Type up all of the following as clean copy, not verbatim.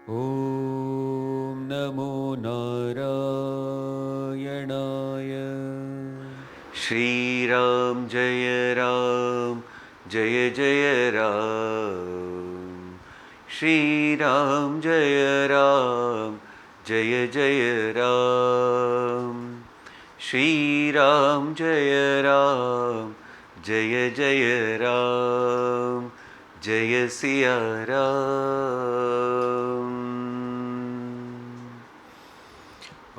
ॐ नमो नारायणाय। श्रीराम जय जय राम। श्रीराम जय जय राम। श्रीराम जय जय राम। जय सिया राम।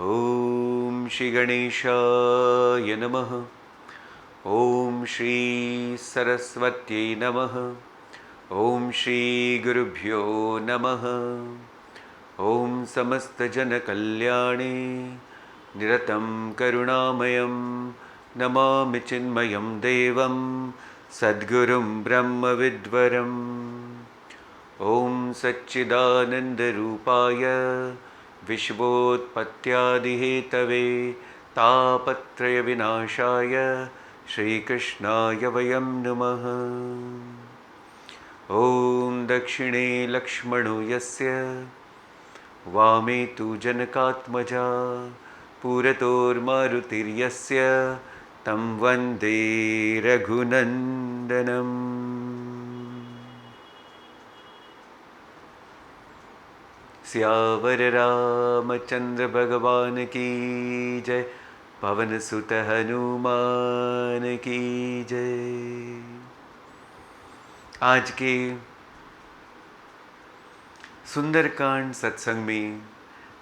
ओम श्री गणेशाय नमः। ओम श्री सरस्वत्यै नमः। ओम श्री गुरुभ्यो नमः। ओम समस्त जन कल्याणे निरतं करुणामयं नमामि चिन्मयं देवं सद्गुरुं ब्रह्मविद्वरम्। ओम सच्चिदानन्दरूपाय विश्वोत्पत्त्यादिहेतवे तापत्रयविनाशाय श्रीकृष्णाय वयं नमः। ॐ दक्षिणे लक्ष्मणो यस्य वामे तु जनकात्मजा पुरतोर्मारुतिर्यस्य तं वन्दे रघुनन्दनम्। सियावर रामचंद्र भगवान की जय। पवन सुत हनुमान की जय। आज के सुंदरकांड सत्संग में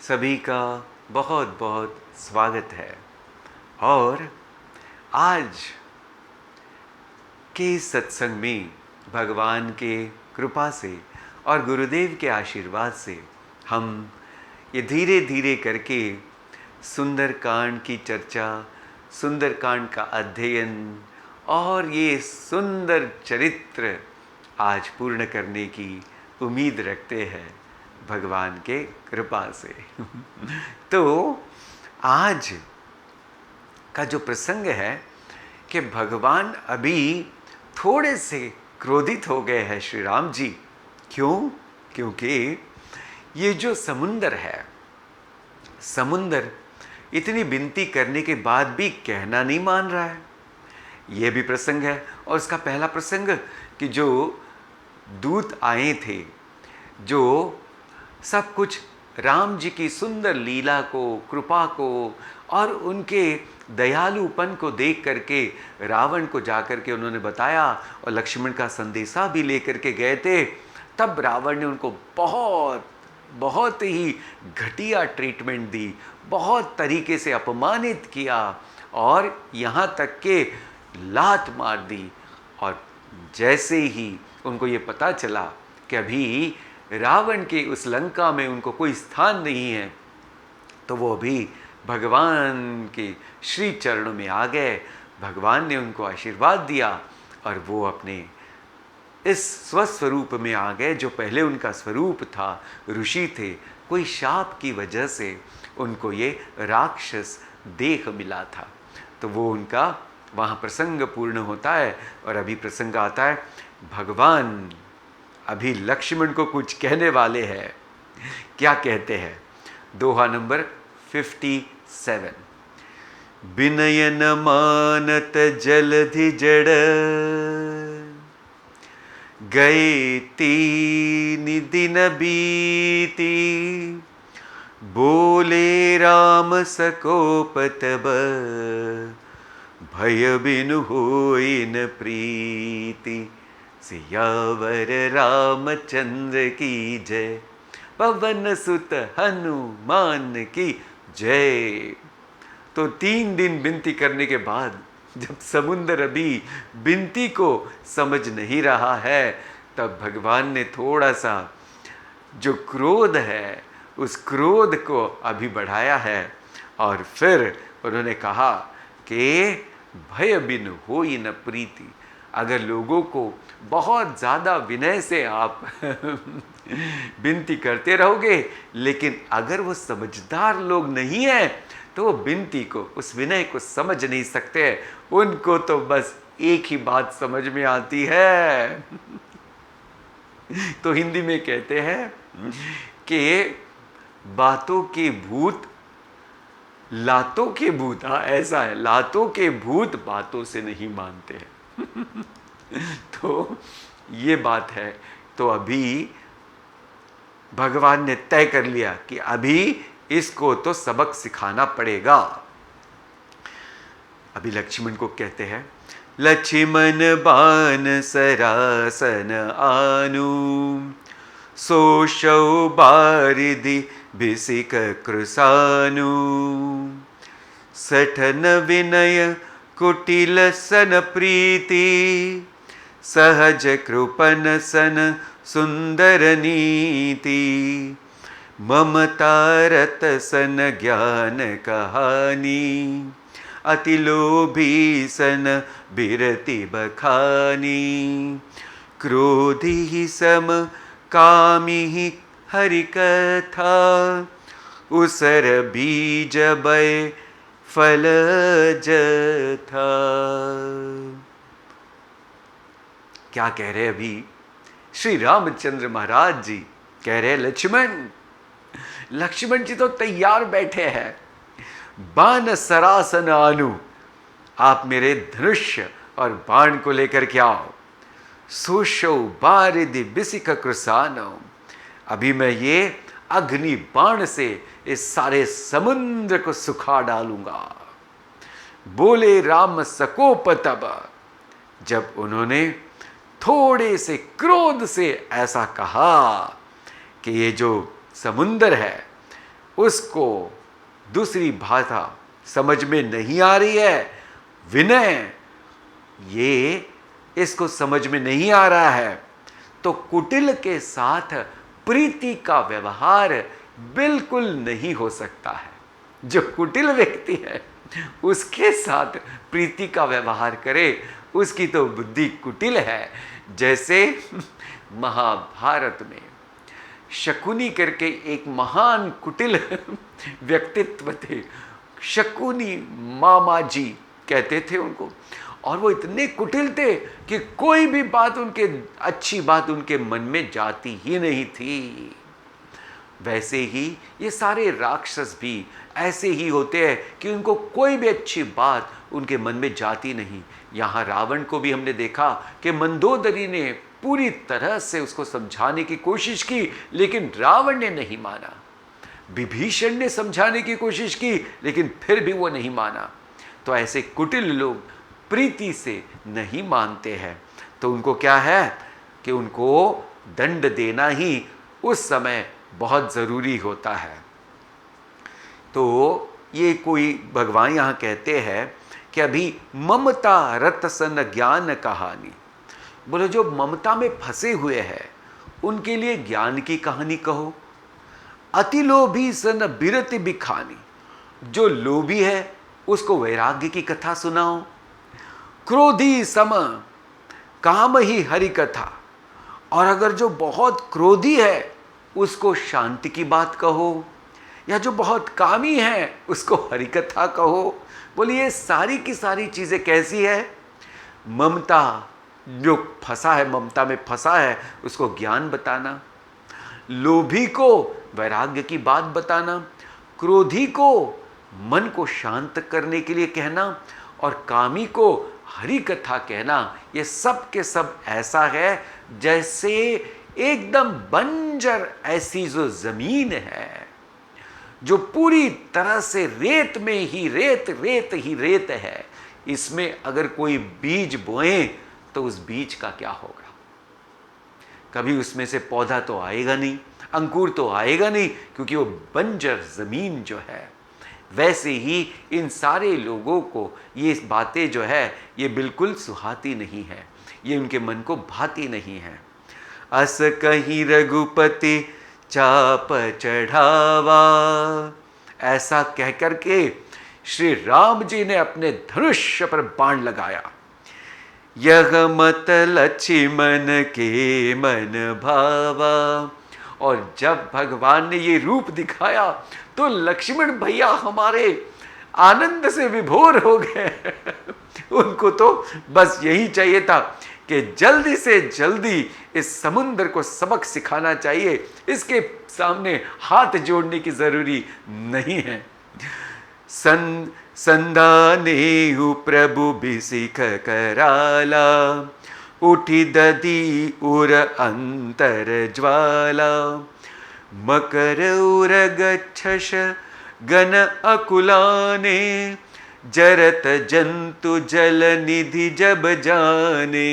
सभी का बहुत बहुत स्वागत है। और आज के सत्संग में भगवान के कृपा से और गुरुदेव के आशीर्वाद से हम ये धीरे धीरे करके सुंदरकांड की चर्चा, सुंदरकांड का अध्ययन और ये सुंदर चरित्र आज पूर्ण करने की उम्मीद रखते हैं भगवान के कृपा से। तो आज का जो प्रसंग है कि भगवान अभी थोड़े से क्रोधित हो गए हैं श्री राम जी। क्यों? क्योंकि ये जो समुंदर है, समुंदर इतनी विनती करने के बाद भी कहना नहीं मान रहा है। ये भी प्रसंग है। और उसका पहला प्रसंग कि जो दूत आए थे, जो सब कुछ राम जी की सुंदर लीला को, कृपा को और उनके दयालुपन को देख करके रावण को जाकर के उन्होंने बताया और लक्ष्मण का संदेशा भी लेकर के गए थे। तब रावण ने उनको बहुत ही घटिया ट्रीटमेंट दी, बहुत तरीके से अपमानित किया और यहाँ तक के लात मार दी। और जैसे ही उनको ये पता चला कि अभी रावण के उस लंका में उनको कोई स्थान नहीं है, तो वो भी भगवान के श्री चरणों में आ गए। भगवान ने उनको आशीर्वाद दिया और वो अपने इस स्वस्वरूप में आ गए जो पहले उनका स्वरूप था। ऋषि थे, कोई शाप की वजह से उनको ये राक्षस देह मिला था। तो वो उनका वहाँ प्रसंग पूर्ण होता है। और अभी प्रसंग आता है, भगवान अभी लक्ष्मण को कुछ कहने वाले हैं। क्या कहते हैं? दोहा नंबर 57। बिनयन मानत जलधि जड़ गए तीन दिन बीती। बोले राम सकोप तब भय बिनु होई न प्रीति। सियावर रामचंद्र की जय। पवन सुत हनुमान की जय। तो 3 दिन विनती करने के बाद जब समुद्र अभी विनती को समझ नहीं रहा है, तब भगवान ने थोड़ा सा जो क्रोध है उस क्रोध को अभी बढ़ाया है। और फिर उन्होंने कहा कि भय बिन होई न प्रीति। अगर लोगों को बहुत ज़्यादा विनय से आप विनती करते रहोगे, लेकिन अगर वो समझदार लोग नहीं हैं तो वो विनती को, उस विनय को समझ नहीं सकते। उनको तो बस एक ही बात समझ में आती है। तो हिंदी में कहते हैं कि बातों के भूत लातों के भूत, हाँ ऐसा है, लातों के भूत बातों से नहीं मानते हैं। तो ये बात है। तो अभी भगवान ने तय कर लिया कि अभी इसको तो सबक सिखाना पड़ेगा। अभी लक्ष्मण को कहते हैं, लक्ष्मण बान सरासन आनु, सोशौ बारिधि भिसिक कृसानु, सठन विनय कुटिल सन प्रीति, सहज कृपन सन सुंदर नीति, ममता रत सन ज्ञान कहानी, अति लोभी सन बिरति बखानी, क्रोधी सम कामी हरि कथा, उसर बीज बय फल जथा। क्या कह रहे अभी श्री रामचंद्र महाराज जी? कह रहे लक्ष्मण जी तो तैयार बैठे हैं, बाण सरासन आनु, आप मेरे धनुष्य और बाण को लेकर के आओ। सुशो बारिधि बिसिक कृसानो, अभी मैं ये अग्नि बाण से इस सारे समुद्र को सुखा डालूंगा। बोले राम सकोप तब, जब उन्होंने थोड़े से क्रोध से ऐसा कहा कि ये जो समुंदर है उसको दूसरी भाषा समझ में नहीं आ रही है, विनय ये इसको समझ में नहीं आ रहा है, तो कुटिल के साथ प्रीति का व्यवहार बिल्कुल नहीं हो सकता है। जो कुटिल व्यक्ति है उसके साथ प्रीति का व्यवहार करे, उसकी तो बुद्धि कुटिल है। जैसे महाभारत में शकुनी करके एक महान कुटिल व्यक्तित्व थे, शकुनी मामा जी कहते थे उनको, और वो इतने कुटिल थे कि कोई भी बात उनके अच्छी बात उनके मन में जाती ही नहीं थी। वैसे ही ये सारे राक्षस भी ऐसे ही होते हैं कि उनको कोई भी अच्छी बात उनके मन में जाती नहीं। यहाँ रावण को भी हमने देखा कि मंदोदरी ने पूरी तरह से उसको समझाने की कोशिश की, लेकिन रावण ने नहीं माना। विभीषण ने समझाने की कोशिश की, लेकिन फिर भी वो नहीं माना। तो ऐसे कुटिल लोग प्रीति से नहीं मानते हैं, तो उनको क्या है कि उनको दंड देना ही उस समय बहुत ज़रूरी होता है। तो ये कोई भगवान यहाँ कहते हैं कि अभी ममता रत सन ज्ञान कहानी, बोले जो ममता में फंसे हुए हैं उनके लिए ज्ञान की कहानी कहो। अति लोभी सन बिरति बिखानी, जो लोभी है उसको वैराग्य की कथा सुनाओ। क्रोधी सम काम ही हरि कथा, और अगर जो बहुत क्रोधी है उसको शांति की बात कहो, या जो बहुत कामी है उसको हरि कथा कहो। बोलिए ये सारी की सारी चीज़ें कैसी है? ममता, जो फंसा है ममता में फंसा है उसको ज्ञान बताना, लोभी को वैराग्य की बात बताना, क्रोधी को मन को शांत करने के लिए कहना, और कामी को हरि कथा कहना। ये सब के सब ऐसा है जैसे एकदम बंजर ऐसी जो जमीन है जो पूरी तरह से रेत में ही रेत है, इसमें अगर कोई बीज बोए तो उस बीज का क्या होगा? कभी उसमें से पौधा तो आएगा नहीं, अंकुर तो आएगा नहीं, क्योंकि वो बंजर जमीन जो है। वैसे ही इन सारे लोगों को ये बातें जो है ये बिल्कुल सुहाती नहीं है, ये उनके मन को भाती नहीं है। अस कहीं रघुपति चाप चढ़ावा, ऐसा कह करके श्री राम जी ने अपने धनुष्य पर बाण लगाया। यह मत लक्ष्मण के मन भावा, और जब भगवान ने ये रूप दिखाया तो लक्ष्मण भैया हमारे आनंद से विभोर हो गए। उनको तो बस यही चाहिए था कि जल्दी से जल्दी इस समुद्र को सबक सिखाना चाहिए, इसके सामने हाथ जोड़ने की जरूरी नहीं है। संधानेहु प्रभु बिसिख कराला, उठी ददी उर अंतर ज्वाला, मकर उर गच्छश गण अकुलाने, जरत जंतु जल निधि जब जाने,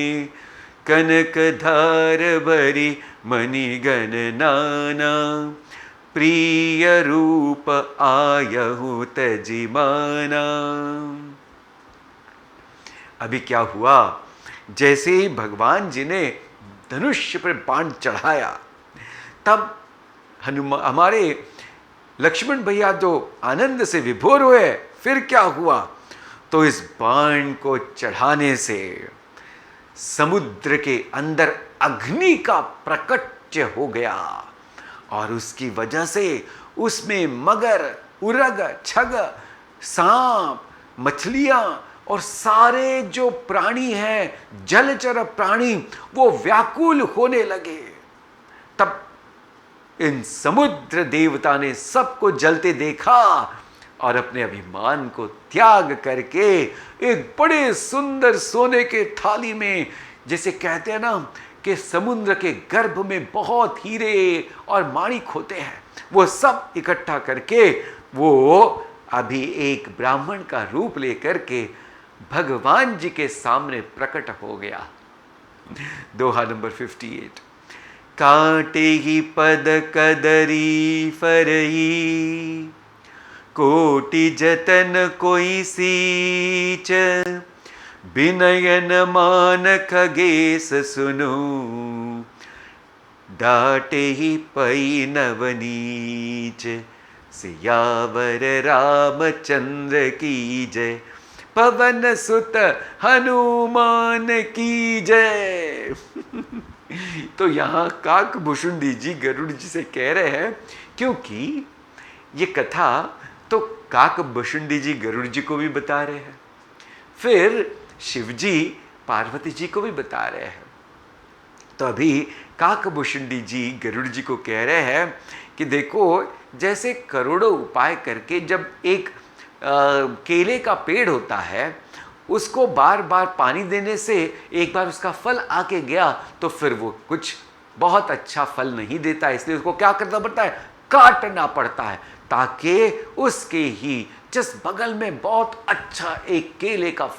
कनक धार भरी मणि गण नाना, प्रिय रूप आयहु तजिमाना। अभी क्या हुआ, जैसे ही भगवान जी ने धनुष पर बाण चढ़ाया, तब हमारे लक्ष्मण भैया जो आनंद से विभोर हुए। फिर क्या हुआ, तो इस बाण को चढ़ाने से समुद्र के अंदर अग्नि का प्रकट्य हो गया, और उसकी वजह से उसमें मगर, उरग, छग, सांप, मछलियां और सारे जो प्राणी हैं, जलचर प्राणी, वो व्याकुल होने लगे। तब इन समुद्र देवता ने सबको जलते देखा और अपने अभिमान को त्याग करके एक बड़े सुंदर सोने के थाली में, जैसे कहते हैं ना कि समुद्र के गर्भ में बहुत हीरे और माणिक होते हैं, वो सब इकट्ठा करके वो अभी एक ब्राह्मण का रूप लेकर के भगवान जी के सामने प्रकट हो गया। दोहा नंबर 58। काटे ही पद कदरी फरई, कोटि जतन कोई सीच, बिनयन मान खगेश सुनो, डाटे ही पई नवनीच, सियावर रामचंद्र की जय, पवन सुत हनुमान की जय। तो यहाँ काकभूषुंडी जी गरुड़ जी से कह रहे हैं, क्योंकि ये कथा तो काकभूषुंडी जी गरुड़ जी को भी बता रहे हैं, फिर शिव जी पार्वती जी को भी बता रहे हैं। तो अभी काकभूषुंडी जी गरुड़ जी को कह रहे हैं कि देखो, जैसे करोड़ों उपाय करके जब एक केले का पेड़ होता है, उसको बार बार पानी देने से एक बार उसका फल आके गया तो फिर वो कुछ बहुत अच्छा फल नहीं देता, इसलिए उसको क्या करना पड़ता है, काटना पड़ता है, ताकि उसके ही जिस बगल में बहुत अच्छा एक केले का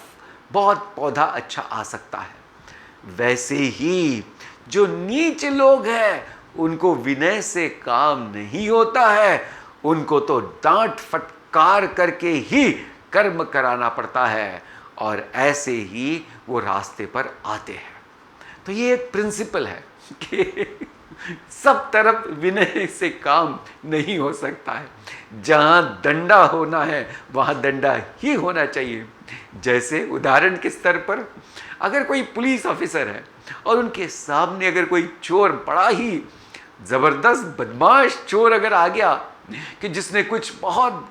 बहुत पौधा अच्छा आ सकता है। वैसे ही जो नीच लोग हैं, उनको विनय से काम नहीं होता है, उनको तो डांट फटकार करके ही कर्म कराना पड़ता है, और ऐसे ही वो रास्ते पर आते हैं। तो ये एक प्रिंसिपल है कि सब तरफ विनय से काम नहीं हो सकता है, जहाँ डंडा होना है वहाँ डंडा ही होना चाहिए। जैसे उदाहरण के स्तर पर अगर कोई पुलिस ऑफिसर है और उनके सामने अगर कोई चोर, बड़ा ही ज़बरदस्त बदमाश चोर अगर आ गया कि जिसने कुछ बहुत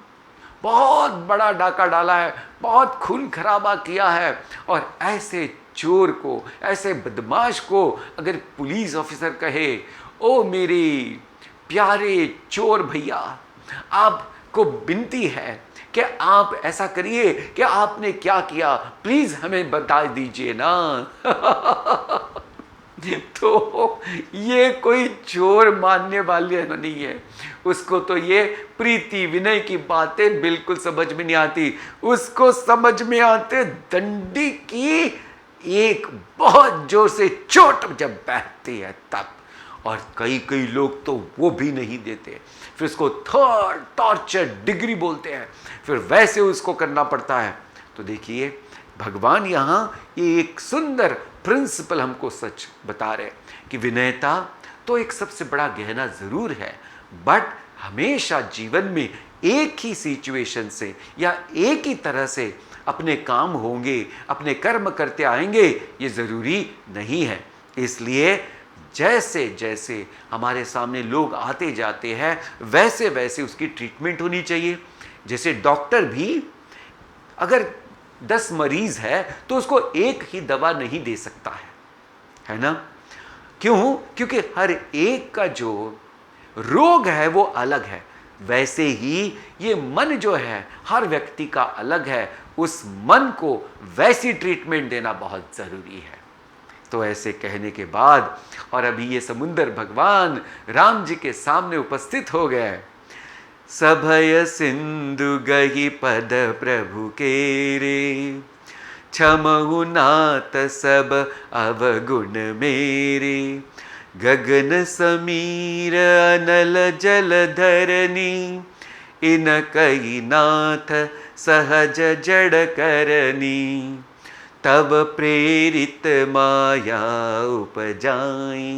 बहुत बड़ा डाका डाला है, बहुत खून खराबा किया है, और ऐसे चोर को, ऐसे बदमाश को अगर पुलिस ऑफिसर कहे, ओ मेरे प्यारे चोर भैया, आपको विनती है कि आप ऐसा करिए कि आपने क्या किया, प्लीज हमें बता दीजिए ना। तो ये कोई चोर मानने वाले नहीं है, उसको तो ये प्रीति विनय की बातें बिल्कुल समझ में नहीं आती, उसको समझ में आते दंडी की एक बहुत जोर से चोट जब बैठती है तब, और कई कई लोग तो वो भी नहीं देते, फिर उसको थर्ड टॉर्चर डिग्री बोलते हैं, फिर वैसे उसको करना पड़ता है। तो देखिए भगवान यहाँ ये एक सुंदर प्रिंसिपल हमको सच बता रहे हैं कि विनयता तो एक सबसे बड़ा गहना ज़रूर है, बट हमेशा जीवन में एक ही सिचुएशन से या एक ही तरह से अपने काम होंगे, अपने कर्म करते आएंगे, ये ज़रूरी नहीं है। इसलिए जैसे जैसे हमारे सामने लोग आते जाते हैं वैसे वैसे उसकी ट्रीटमेंट होनी चाहिए। जैसे डॉक्टर भी अगर 10 मरीज है तो उसको एक ही दवा नहीं दे सकता है, है ना। क्यों? क्योंकि हर एक का जो रोग है वो अलग है, वैसे ही ये मन जो है हर व्यक्ति का अलग है, उस मन को वैसी ट्रीटमेंट देना बहुत ज़रूरी है। तो ऐसे कहने के बाद और अभी ये समुंदर भगवान राम जी के सामने उपस्थित हो गए। सभय सिंधु गही पद प्रभु के रे, क्षमहु नाथ सब अवगुण मेरे, गगन समीर अनल जल धरनी, इन कही नाथ सहज जड़ करनी, तब प्रेरित माया उपजाई,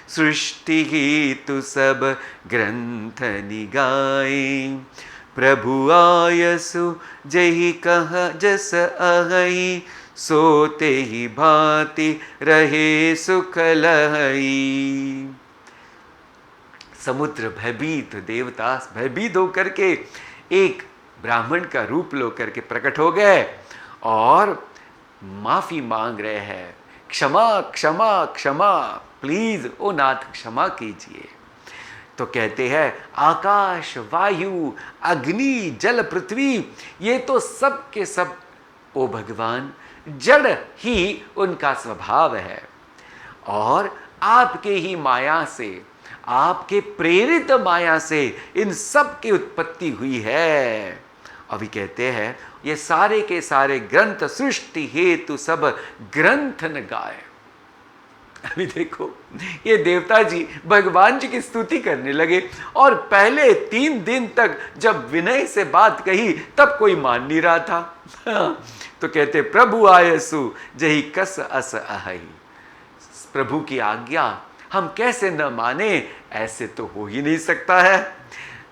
सृष्टि हेतु सब ग्रंथ निगाए, प्रभु आयसु जहि कह जस अहई, सोते ही भांति रहे सुख लहई। समुद्र भयभीत, देवता भयभीत होकर के एक ब्राह्मण का रूप लो करके प्रकट हो गए और माफी मांग रहे हैं, क्षमा क्षमा क्षमा, प्लीज ओ नाथ क्षमा कीजिए। तो कहते हैं आकाश वायु अग्नि जल पृथ्वी, ये तो सब के सब ओ भगवान जड़ ही उनका स्वभाव है, और आपके ही माया से, आपके प्रेरित माया से इन सब की उत्पत्ति हुई है। अभी कहते हैं ये सारे के सारे ग्रंथ सृष्टि हेतु सब ग्रंथ न गाए। अभी देखो ये देवता जी भगवान जी की स्तुति करने लगे, और पहले 3 दिन तक जब विनय से बात कही तब कोई मान नहीं रहा था। तो कहते प्रभु आयसु जही कस अस अहई, प्रभु की आज्ञा हम कैसे न माने, ऐसे तो हो ही नहीं सकता है।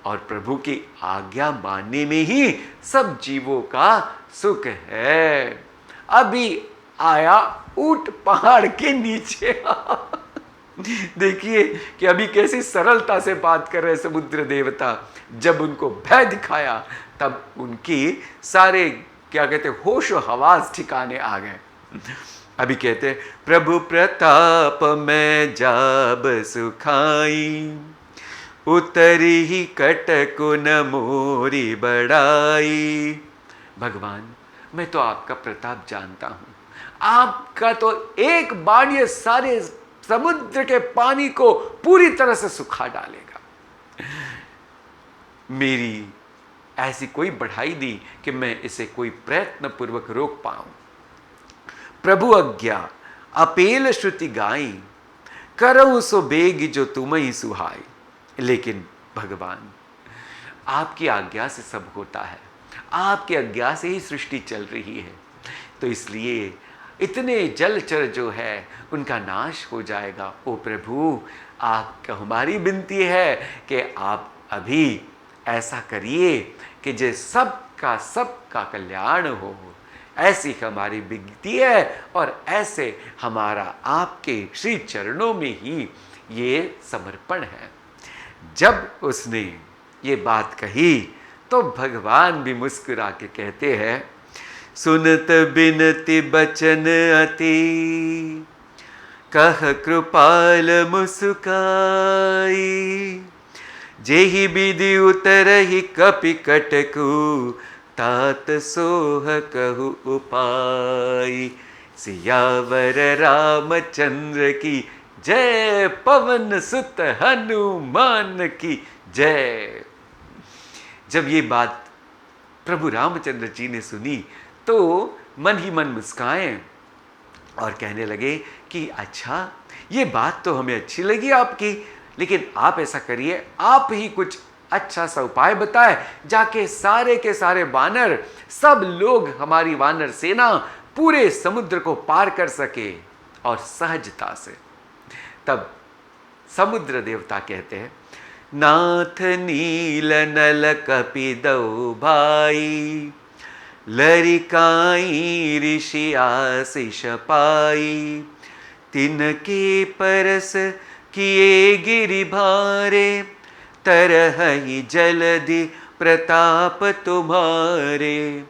और प्रभु की आज्ञा मानने में ही सब जीवों का सुख है। अभी आया ऊंट पहाड़ के नीचे। देखिए कि अभी कैसी सरलता से बात कर रहे समुद्र देवता। जब उनको भय दिखाया तब उनकी सारे क्या कहते होश और हवास ठिकाने आ गए। अभी कहते प्रभु प्रताप में जाब सुखाई, उतरी ही कटकु न मोरी बड़ाई। भगवान मैं तो आपका प्रताप जानता हूं, आपका तो एक बार ये सारे समुद्र के पानी को पूरी तरह से सुखा डालेगा। मेरी ऐसी कोई बढ़ाई दी कि मैं इसे कोई प्रयत्न पूर्वक रोक पाऊं। प्रभु आज्ञा अपेल श्रुति गाई, करऊं सो बेग जो तुम्हें सुहाई। लेकिन भगवान आपकी आज्ञा से सब होता है, आपकी आज्ञा से ही सृष्टि चल रही है, तो इसलिए इतने जलचर जो है उनका नाश हो जाएगा। ओ प्रभु आपका हमारी विनती है कि आप अभी ऐसा करिए कि जे सबका कल्याण हो, ऐसी हमारी विनती है और ऐसे हमारा आपके श्री चरणों में ही ये समर्पण है। जब उसने ये बात कही तो भगवान भी मुस्कुरा के कहते हैं सुनत बिनती बचन अति, कह कृपाल मुस्काई, जेहि विधि उतरहि कपि कटकु, तात सोह कहु उपाय। सियावर रामचंद्र की जय, पवन सुत हनुमान की जय। जब ये बात प्रभु रामचंद्र जी ने सुनी तो मन ही मन मुस्काए और कहने लगे कि अच्छा ये बात तो हमें अच्छी लगी आपकी, लेकिन आप ऐसा करिए, आप ही कुछ अच्छा सा उपाय बताए, जाके सारे के सारे वानर, सब लोग, हमारी वानर सेना पूरे समुद्र को पार कर सके और सहजता से। तब समुद्र देवता कहते हैं नाथ नील नल कपि दो भाई, लरिकाई ऋषि आशीष पाई, तिनके परस किए गिरि भारे, तरहि जलधि प्रताप तुम्हारे।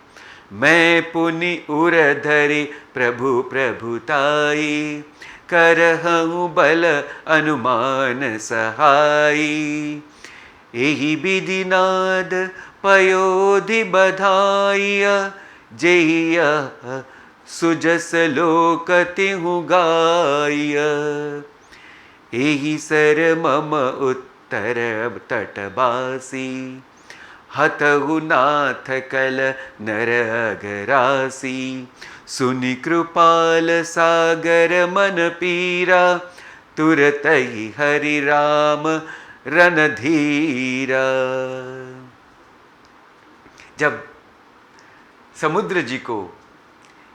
मैं पुनि उर धरि प्रभु प्रभुताई, करहु बल अनुमान सहाई। एहि विधि नाद पयोधि बधाइय, जेहि सुजस लोक तिहु गाय। एहि सर मम उत्तर तटवासी, हतहु नाथ कल नर अगरासी। सुनि कृपाल सागर मन पीरा, तुरत ही हरि राम रणधीरा। जब समुद्र जी को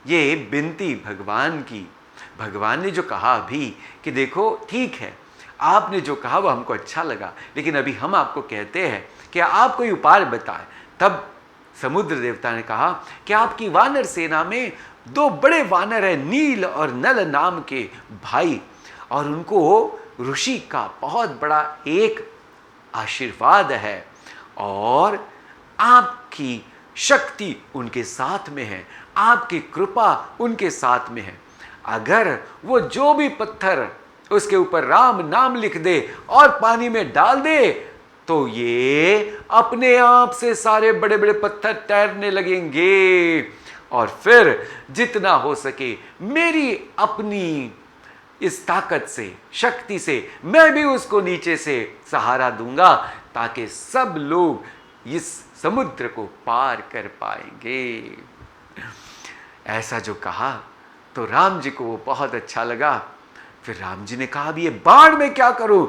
ये बिनती भगवान की, भगवान ने जो कहा अभी कि देखो ठीक है, आपने जो कहा वो हमको अच्छा लगा, लेकिन अभी हम आपको कहते हैं कि आप कोई उपाय बताएं। तब समुद्र देवता ने कहा कि आपकी वानर सेना में दो बड़े वानर हैं, नील और नल नाम के भाई, और उनको ऋषि का बहुत बड़ा एक आशीर्वाद है और आपकी शक्ति उनके साथ में है, आपकी कृपा उनके साथ में है। अगर वो जो भी पत्थर उसके ऊपर राम नाम लिख दे और पानी में डाल दे, तो ये अपने आप से सारे बड़े बड़े पत्थर तैरने लगेंगे, और फिर जितना हो सके मेरी अपनी इस ताकत से, शक्ति से मैं भी उसको नीचे से सहारा दूंगा, ताकि सब लोग इस समुद्र को पार कर पाएंगे। ऐसा जो कहा तो राम जी को वो बहुत अच्छा लगा। फिर राम जी ने कहा अब ये बाण में क्या करूं?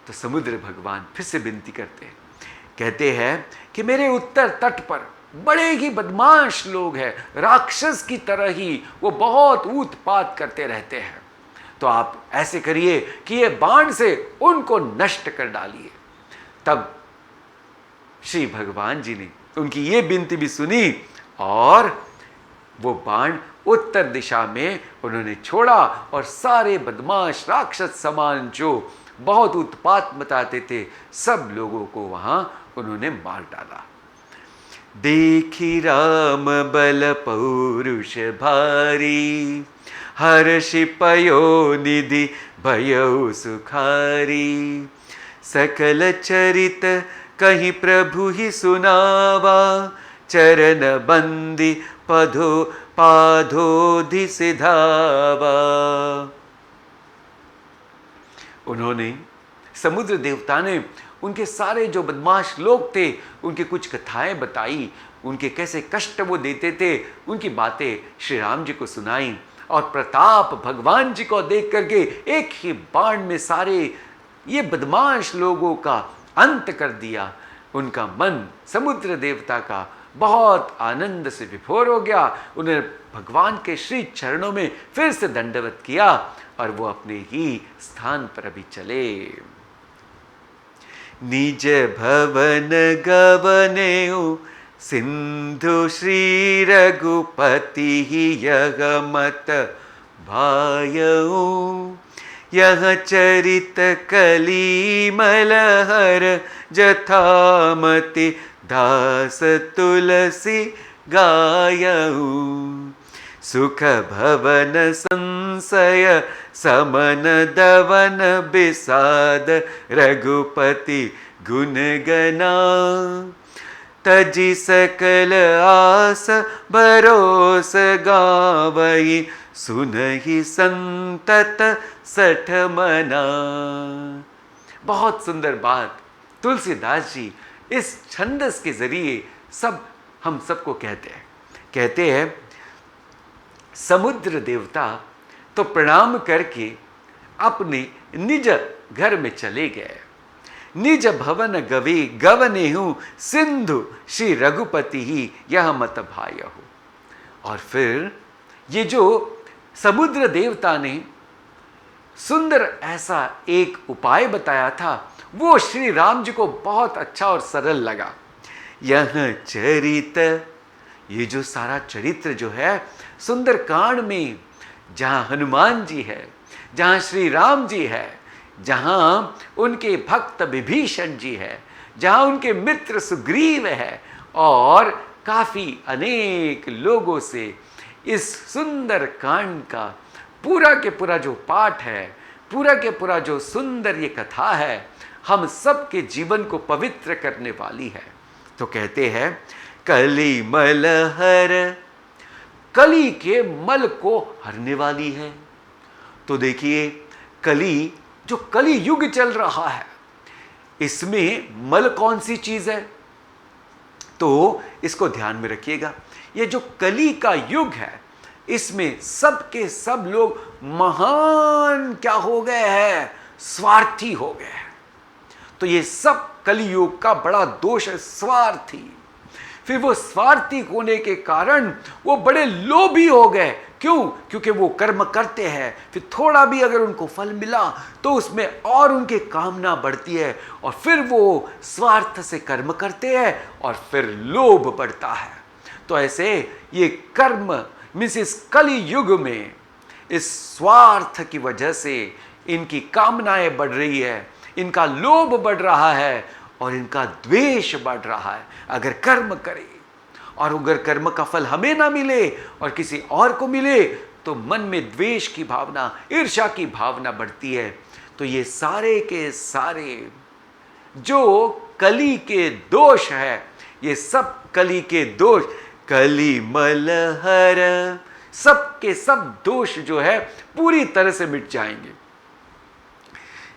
तो समुद्र भगवान फिर से विनती करते हैं, कहते हैं कि मेरे उत्तर तट पर बड़े ही बदमाश लोग हैं, राक्षस की तरह ही वो बहुत उत्पात करते रहते हैं, तो आप ऐसे करिए कि ये बाण से उनको नष्ट कर डालिए। तब श्री भगवान जी ने उनकी ये विनती भी सुनी और वो बाण उत्तर दिशा में उन्होंने छोड़ा, और सारे बदमाश राक्षस समान जो बहुत उत्पात मचाते थे सब लोगों को वहां उन्होंने मार डाला। देखी राम बल पौरुष भारी, हर्षि पयो निधि भयो सुखारी। सकल चरित कहीं प्रभु ही सुनावा, चरण बंदी पधो पाधोधि सिधावा। उन्होंने, समुद्र देवता ने उनके सारे जो बदमाश लोग थे उनकी कुछ कथाएं बताई, उनके कैसे कष्ट वो देते थे उनकी बातें श्री राम जी को सुनाई, और प्रताप भगवान जी को देख करके एक ही बाण में सारे ये बदमाश लोगों का अंत कर दिया। उनका मन समुद्र देवता का बहुत आनंद से विभोर हो गया। उन्हें भगवान के श्री चरणों में फिर से दंडवत किया और वो अपने ही स्थान पर अभी चले। निज भवन गवनेउ सिंधु श्री रघुपति यह मत भायऊ। यह चरित कली मलहर जथामति दास तुलसी गायऊ। सुख भवन संशय समन दवन बिसाद रघुपति गुण गना। तजि सकल आस भरोस गावई सुनहि संतत सठ मना। बहुत सुंदर बात तुलसीदास जी इस छंदस के जरिए सब हम सबको कहते हैं समुद्र देवता तो प्रणाम करके अपने निज घर में चले गए। निज भवन गवे गवनेहु सिंधु श्री रघुपति ही यह मत भायहु। और फिर ये जो समुद्र देवता ने सुंदर ऐसा एक उपाय बताया था वो श्री राम जी को बहुत अच्छा और सरल लगा। यह चरित, ये जो सारा चरित्र जो है सुंदर कांड में, जहाँ हनुमान जी है, जहाँ श्री राम जी है, जहाँ उनके भक्त विभीषण जी है, जहाँ उनके मित्र सुग्रीव है, और काफ़ी अनेक लोगों से इस सुंदर कांड का पूरा के पूरा जो पाठ है, पूरा के पूरा जो सुंदर ये कथा है, हम सब के जीवन को पवित्र करने वाली है। तो कहते हैं कली मल हर, कली के मल को हरने वाली है। तो देखिए कली, जो कली युग चल रहा है, इसमें मल कौन सी चीज है? तो इसको ध्यान में रखिएगा, ये जो कली का युग है, इसमें सब के सब लोग महान क्या हो गए हैं? स्वार्थी हो गए हैं। तो ये सब कलियुग का बड़ा दोष है, स्वार्थी। फिर वो स्वार्थी होने के कारण वो बड़े लोभी हो गए। क्यों? क्योंकि वो कर्म करते हैं, फिर थोड़ा भी अगर उनको फल मिला तो उसमें और उनकी कामना बढ़ती है, और फिर वो स्वार्थ से कर्म करते हैं और फिर लोभ बढ़ता है। तो ऐसे ये कर्म मीन्स इस कली युग में इस स्वार्थ की वजह से इनकी कामनाएं बढ़ रही है, इनका लोभ बढ़ रहा है और इनका द्वेष बढ़ रहा है। अगर कर्म करें और अगर कर्म का फल हमें ना मिले और किसी और को मिले तो मन में द्वेष की भावना, ईर्ष्या की भावना बढ़ती है। तो ये सारे के सारे जो कली के दोष है, ये सब कली के दोष, कली मलहर, सब के सब दोष जो है पूरी तरह से मिट जाएंगे।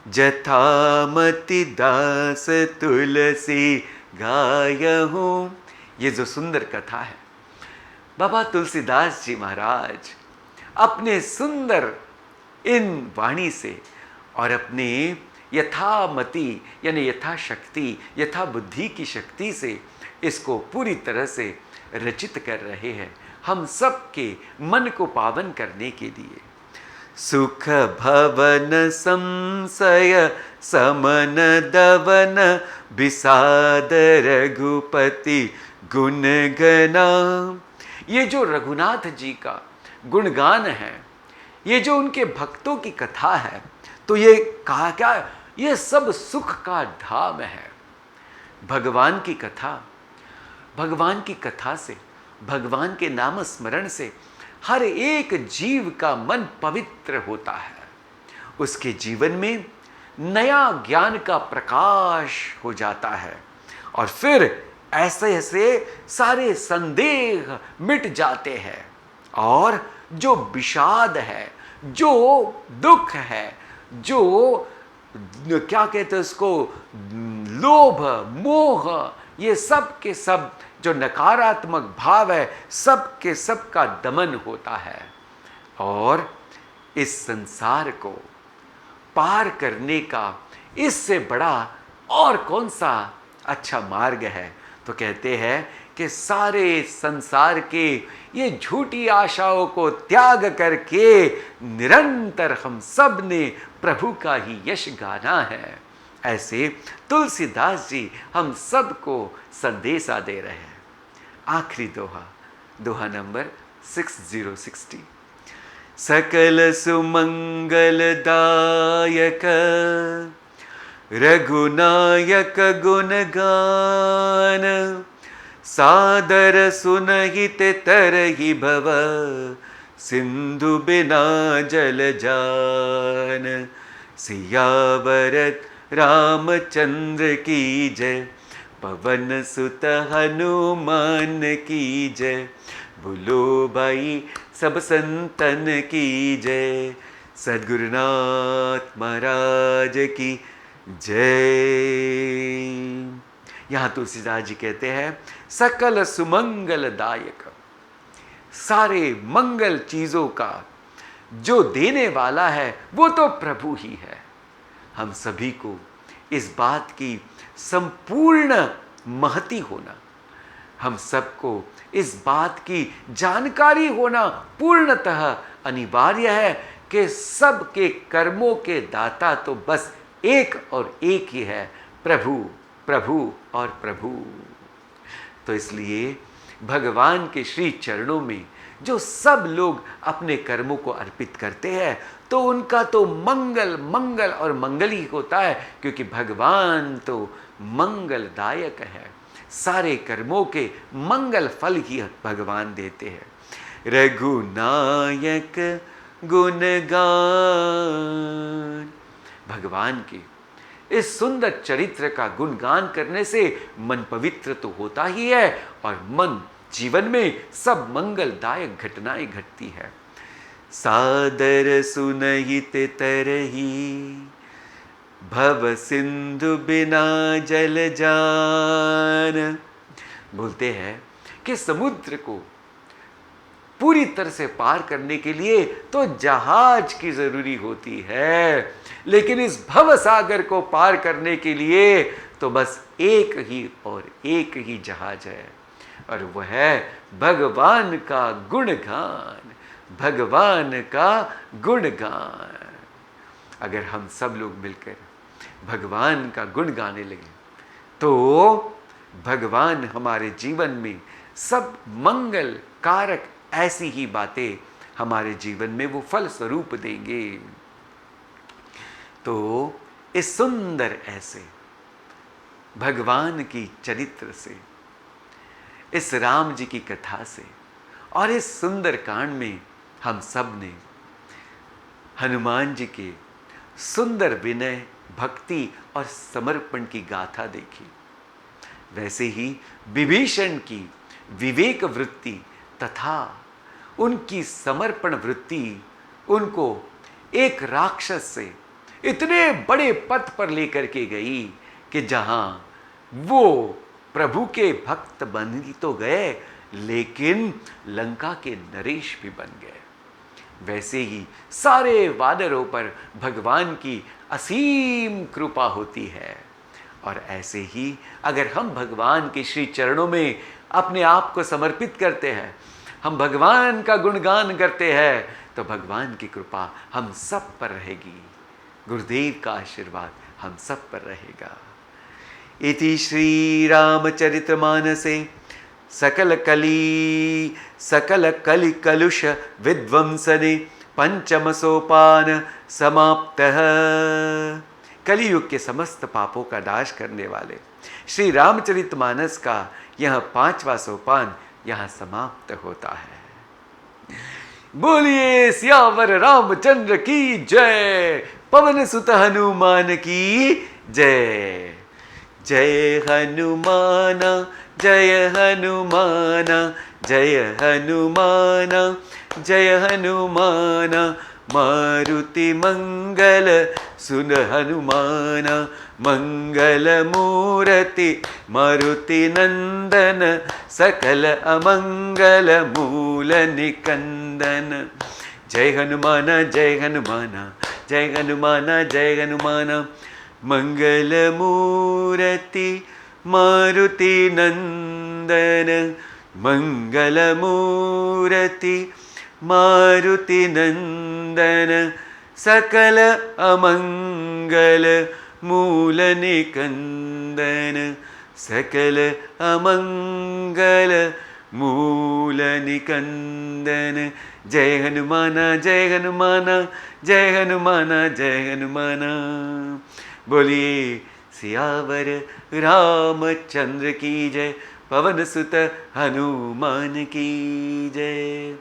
जथामति दास तुलसी गायहूं, ये जो सुंदर कथा है, बाबा तुलसीदास जी महाराज अपने सुंदर इन वाणी से और अपने यथामति यानी यथाशक्ति, यथा बुद्धि की शक्ति से इसको पूरी तरह से रचित कर रहे हैं हम सब के मन को पावन करने के लिए। सुख भवन संशय समन दवन विषाद रघुपति गुण गना। ये जो रघुनाथ जी का गुणगान है, ये जो उनके भक्तों की कथा है, तो ये कहा क्या? ये सब सुख का धाम है। भगवान की कथा, भगवान की कथा से, भगवान के नाम स्मरण से हर एक जीव का मन पवित्र होता है। उसके जीवन में नया ज्ञान का प्रकाश हो जाता है और फिर ऐसे ऐसे सारे संदेह मिट जाते हैं और जो विषाद है, जो दुख है, जो क्या कहते हैं उसको, लोभ, मोह, ये सब के सब जो नकारात्मक भाव है, सब के सब का दमन होता है। और इस संसार को पार करने का इससे बड़ा और कौन सा अच्छा मार्ग है? तो कहते हैं कि सारे संसार के ये झूठी आशाओं को त्याग करके निरंतर हम सब ने प्रभु का ही यश गाना है। ऐसे तुलसीदास जी हम सबको संदेशा दे रहे हैं। आखिरी दोहा, दोहा नंबर 6060। सकल सुमंगलदायक रघुनायक गुणगान, सादर सुनहित तरहि भव सिंधु बिना जल जान। सियावर रामचंद्र की जय, पवन सुत हनुमान की जय, बोलो भाई सब संतन की जय, सद्गुरुनाथ महाराज की जय। यहाँ तुलसीदास जी कहते हैं सकल सुमंगलदायक, सारे मंगल चीजों का जो देने वाला है वो तो प्रभु ही है। हम सभी को इस बात की संपूर्ण महती होना, हम सबको इस बात की जानकारी होना पूर्णतः अनिवार्य है कि सबके कर्मों के दाता तो बस एक और एक ही है, प्रभु, प्रभु और प्रभु। तो इसलिए भगवान के श्री चरणों में जो सब लोग अपने कर्मों को अर्पित करते हैं तो उनका तो मंगल मंगल और मंगल ही होता है, क्योंकि भगवान तो मंगलदायक है। सारे कर्मों के मंगल फल ही भगवान देते हैं। रघुनायक गुणगान। भगवान के इस सुंदर चरित्र का गुणगान करने से मन पवित्र तो होता ही है और मन जीवन में सब मंगलदायक घटनाएं घटती है। सादर सुनहित तरही भव सिंधु बिना जल जान। बोलते हैं कि समुद्र को पूरी तरह से पार करने के लिए तो जहाज की जरूरी होती है, लेकिन इस भव सागर को पार करने के लिए तो बस एक ही और एक ही जहाज है, और वह है भगवान का गुणगान। भगवान का गुणगान। अगर हम सब लोग मिलकर भगवान का गुण गाने लगे तो भगवान हमारे जीवन में सब मंगल कारक ऐसी ही बातें हमारे जीवन में वो फल स्वरूप देंगे। तो इस सुंदर ऐसे भगवान की चरित्र से, इस राम जी की कथा से और इस सुंदर कांड में हम सब ने हनुमान जी के सुंदर विनय, भक्ति और समर्पण की गाथा देखी। वैसे ही विभीषण की विवेक वृत्ति तथा उनकी समर्पण वृत्ति उनको एक राक्षस से इतने बड़े पद पर लेकर के गई कि जहां वो प्रभु के भक्त बन तो गए, लेकिन लंका के नरेश भी बन गए। वैसे ही सारे वानरों पर भगवान की असीम कृपा होती है, और ऐसे ही अगर हम भगवान के श्री चरणों में अपने आप को समर्पित करते हैं, हम भगवान का गुणगान करते हैं, तो भगवान की कृपा हम सब पर रहेगी। गुरुदेव का आशीर्वाद हम सब पर रहेगा। इति श्री रामचरितमानसे सकल कलि कलुष विध्वंसने पंचम सोपान समाप्तः। कलियुग के समस्त पापों का नाश करने वाले श्री रामचरितमानस का यह 5वां सोपान यहाँ समाप्त होता है। बोलिए सियावर रामचंद्र की जय, पवन सुत हनुमान की जय। जय हनुमान जय हनुमान जय हनुमान जय हनुमान, मारुति मंगल सुन हनुमान, मंगल मूर्ति मारुति नंदन, सकल अमंगल मूल निकंदन। जय हनुमान जय हनुमान जय हनुमान जय हनुमान, मंगल मूर्ति मारुति नंदन, मंगल मूर्ति मारुति नंदन, सकल अमंगल मूल निकंदन, सकल अमंगल मूल निकंदन। जय हनुमान जय हनुमान जय हनुमान जय हनुमान। बोलिए सियावर रामचंद्र की जय, पवन सुत हनुमान की जय।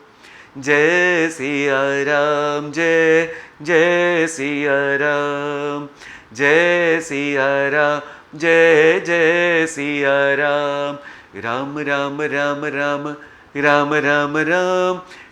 जय सिया राम जय जय सिया राम, जय सिया राम जय जय सिया राम। राम राम राम राम राम राम राम,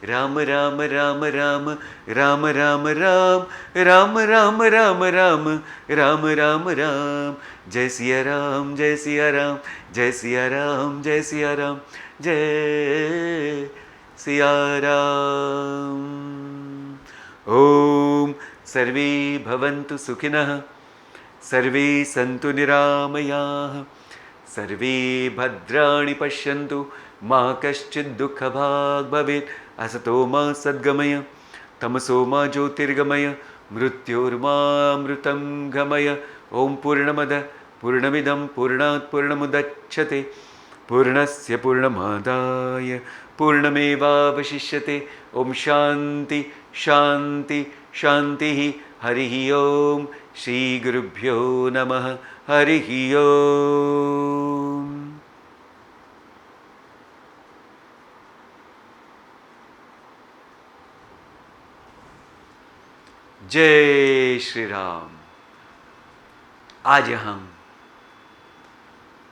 राम राम राम राम राम राम राम, राम राम राम राम राम राम राम। जय सिया राम जय सिया राम जय सिया राम जय सिया राम जय सिया राम। ओम सर्वे भवन्तु सुखिनः, सर्वे सन्तु निरामयाः, सर्वे भद्राणि पश्यन्तु, मा कश्चित् दुःखभाग् भवेत्। असतो मा सद्गमय, तमसो मा ज्योतिर्गमय, मृत्योर्मामृतं गमय। ओम पूर्णमद पूर्णमिदं पूर्णात् पूर्णमुदच्यते, पूर्णस्य पूर्णमादाय पूर्णमेवावशिष्यते। ओम शांति शांति शांति। हरिः ओम। श्री गुरुभ्यो नमः। हरिः ओम। जय श्री राम। आज हम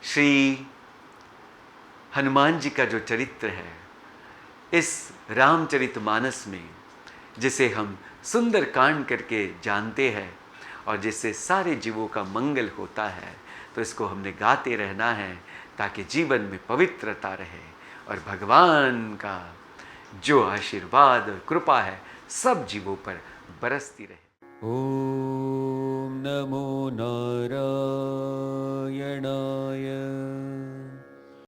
श्री हनुमान जी का जो चरित्र है, इस रामचरितमानस में जिसे हम सुंदर कांड करके जानते हैं और जिससे सारे जीवों का मंगल होता है, तो इसको हमने गाते रहना है ताकि जीवन में पवित्रता रहे और भगवान का जो आशीर्वाद और कृपा है सब जीवों पर बरसती रहे। ओम नमो नारायणाय।